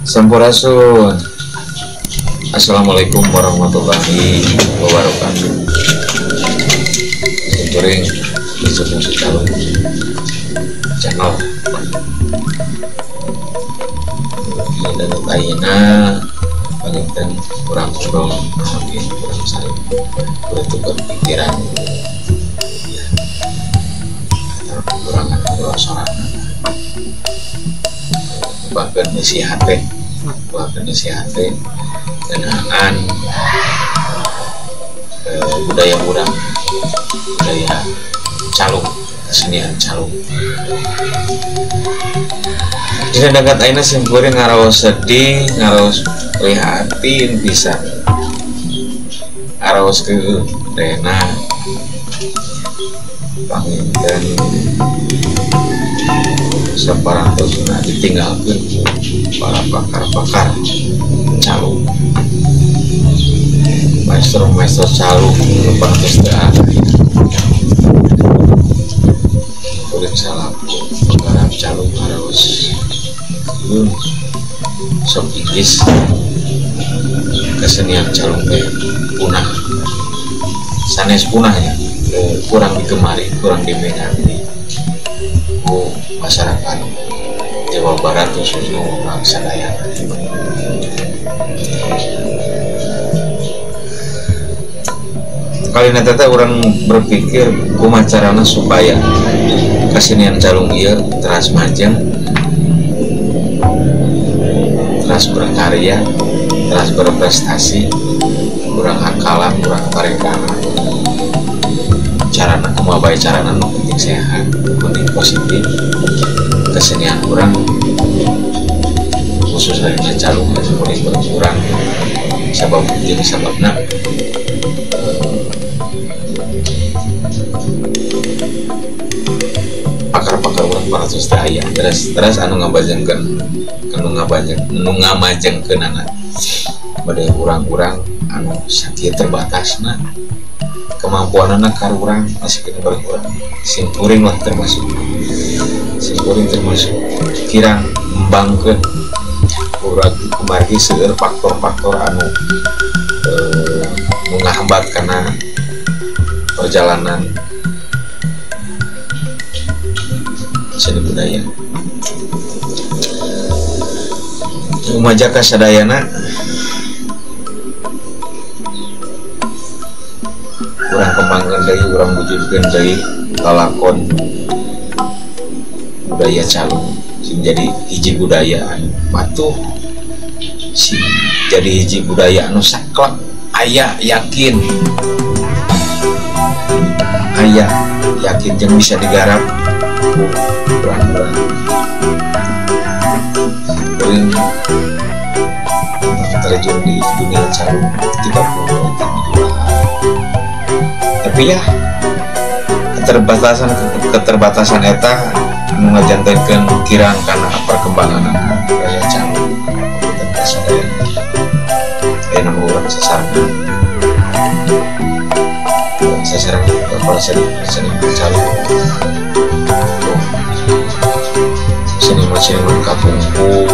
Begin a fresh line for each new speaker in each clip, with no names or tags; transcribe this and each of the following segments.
Sampurasun. Assalamualaikum warahmatullahi wabarakatuh. Sering disebut calon channel dan lainnya banyakkan kurang-kurang mungkin kurang saling bertukar pikiran ya, kekurangan sorangan bahkan nasihatnya kenangan budaya calung, kesenian calung. Jadi dekat aina simpuri ngaraos sedih, ngaraos prihatin bisa ngaraos ke Rena panginten saparantosna ditinggalkeun para pakar-pakar calung, maestro calung lepas salah penggarap calung harus sok Inggris kesenian calung punah sanes punahnya kurang digemari, kurang diminati masyarakat Jawa Barat khususnya orang sadaya. Kali nanti orang berpikir kumacarana supaya kesenian calung ieu teras majeng, teras berkarya, teras berprestasi, kurang hakalan, kurang parekangan. Carana kumaha bae carana nu penting sehat, penting positif. Kesenian kurang khususnya calung mulai berkurang sababna pakar-pakar orang paratus daya terus anu ngamajengkeun anak bade urang-urang anu sakit terbatasna kemampuan anak karurang masih kena berkurang simpuring lah termasuk kirang membangkeun urang kumargi seueur faktor-faktor anu menghambat karena perjalanan seni budaya umajaka sadayana kurang kembangkan dari kurang wujudkan dari lalakon budaya calung jadi hiji budaya patuh si jadi hiji budaya anu saklek aya yakin yang bisa digarap berang-berang bering terjun di dunia calung 30 tapi ya keterbatasan eta ngajantenkeun kirang karena perkembangan budaya calung dan sadaya nama orang sasaran kepala seni calung seniman kapungku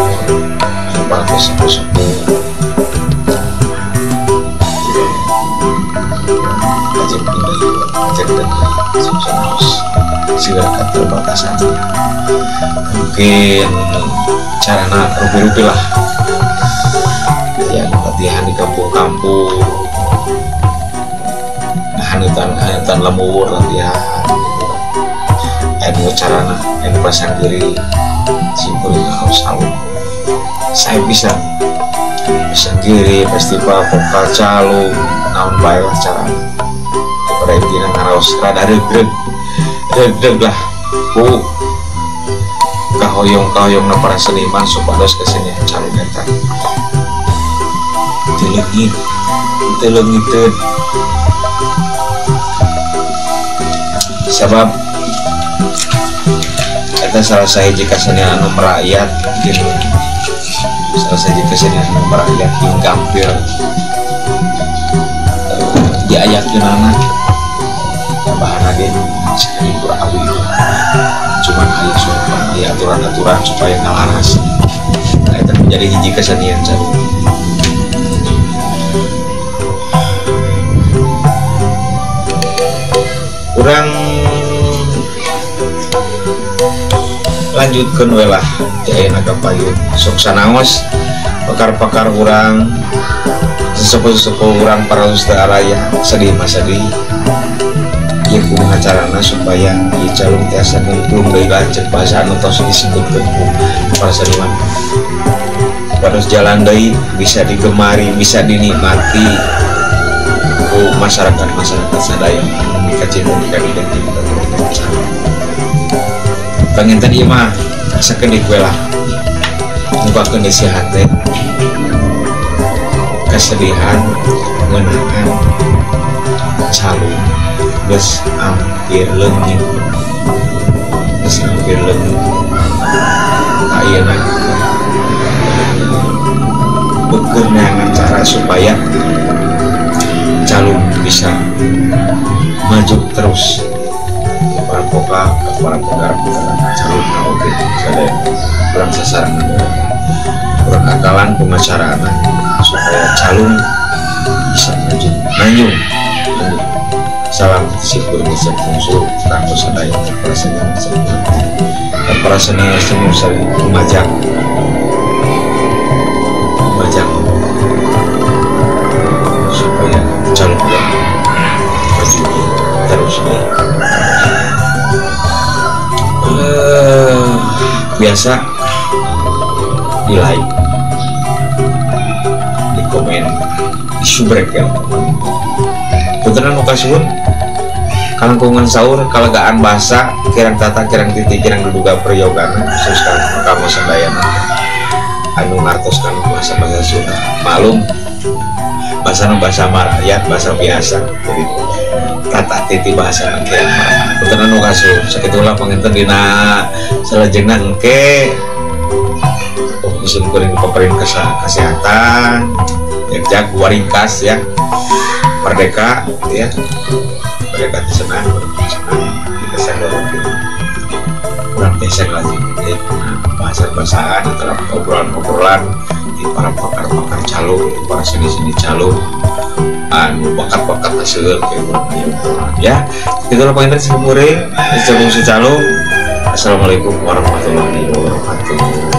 pakai sepuh-sepuh segala keterbatasan mungkin carana rupi-rupi lah ya latihan di kampung-kampung hanutan lemur latihan anu carana anu pasang diri simpulnya harus tahu saya bisa diri festival vokal calung naon bae lah carana pada intinya ngaraos rada regreg lah kahoyong na para seniman supados kesenian calung eta dileungiteun sabab eta salah sahiji kesenian anu merakyat gitu salah sahiji kesenian anu merakyat yang gampil diayakeun anak bahan agen sekali kurang abdi cuman aya aturan-aturan supaya ngalaras. Nah, dan menjadi hiji kesenian calung. Kurang lanjutkan welah jaya naga payun sok sanaos pakar-pakar kurang sesepuh-sesepuh kurang para ustaz ya sedih sedih ya kumaha carana supaya di calung tiasa belum deui lanceuk bahasa anu tos disebutkeun ku para seniman terus jalan deui bisa digemari bisa dinikmati ku masyarakat sadaya kacinten ka identitas pengen tadi mah sakedik we lah mukakeun isi hate kesedihan ngeunaan calung geus hampir leungit ayeuna beukeun neangan cara supaya calung bisa maju terus kepala poka kepala negara calung oke ada kurang sasaran kurang akalan pemacaraan supaya calung bisa maju salam syukur bisa musuh kanggo sadaya para seniman para seniman saling memajang supaya calung maju terus biasa di like di komen di subrek ya puteran lokasiun kalangkungan sahur kalegaan bahasa kirang tata kirang titik kirang duduga peryogan khusus kamu sadayana anu ngartos kan bahasa Sunda malum bahasa rakyat bahasa biasa jadi tata titi bahasa nanti puteran lokasiun sakitulah penginten dina salajengna engke musim kuring pemerintah kesehatan ya waringkas ya merdeka ya merdeka senang kita kurang tesek lagi bahasa-bahasaan antara obrolan di para pakar-pakar calung di para seni-seni calung anu bakat-bakat hasil ya itulah penginten sekuring calung. Assalamualaikum warahmatullahi wabarakatuh.